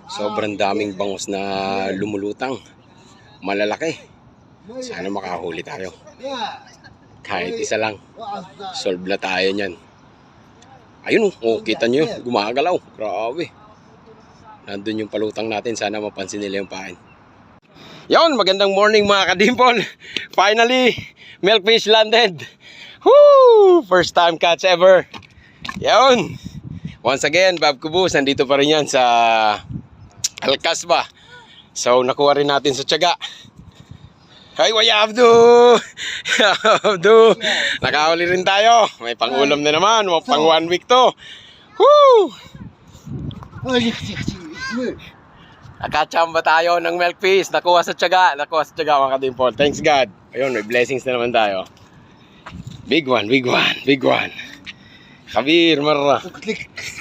Sobrang daming bangus na lumulutang. Malalaki. Sana makahuli tayo. Kahit isa lang. Solve na tayo niyan. Ayun oh, kita nyo, gumagalaw. Grabe. Nandun yung palutang natin. Sana mapansin nila yung pain. Yon, magandang morning mga kadimpol. Finally, milkfish landed. Woo! First time catch ever. Yon. Once again, Bob Kubus, nandito pa rin yan sa Al-Kasbah. So, nakuha rin natin sa tiyaga. Hay, Abdu! Abdu! Nakahuli rin tayo. May pangulam na naman. Pang 1 week to. Woo! Nakachamba tayo ng milkfish. Nakuha sa tiyaga. Nakuha sa tiyaga mga kadimpol. Thanks God. Ayun, may blessings na naman tayo. Big one, big one, big one. Kabir مرة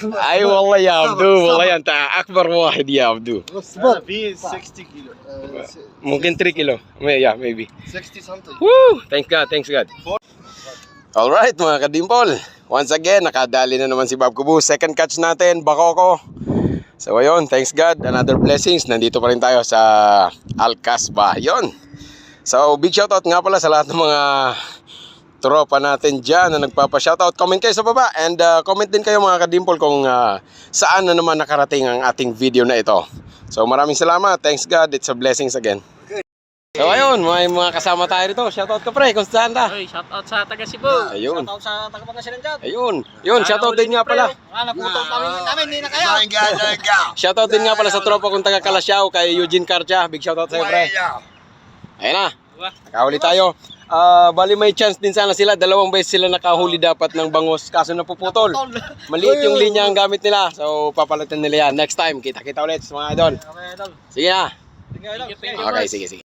اي والله يا عبدو والله انت اكبر واحد يا عبدو في 60 كيلو ممكن 3 كيلو yeah maybe 60 something. Woo! Thanks God. Alright mga kadimpol, once again nakadali na naman si Bob Kubus. Second catch natin, bakoko. So ayun, thanks God, another blessings. Nandito pa rin tayo sa Al-Kasbah. Yun. So big shoutout nga pala sa lahat ng mga tropa natin dyan na nagpapa-shoutout. Comment kayo sa baba and comment din kayo mga kadimpol kung saan na naman nakarating ang ating video na ito. So maraming salamat. Thanks God. It's a blessings again. So ayun, may mga kasama tayo rito. Shoutout ka pre, kung saan ta? Oy, shoutout sa taga Cebu. Ayun. Shoutout sa taga Pangasinan dyan. Ayun. Yun, shoutout din nga pala. Naputol namin, hindi na kayo. Shoutout din nga pala sa tropa kong taga Kalasyaw kay Eugene Karcha. Big shoutout sa'yo pre. Ayun na. Nakahuli tayo. Bali may chance din sana sila. 2 beses sila nakahuli dapat ng bangus. Kaso napuputol. Maliit yung linya ang gamit nila. So papalitan nila yan. Next time, kita-kita ulit mga idol. Sige na. Okay, sige.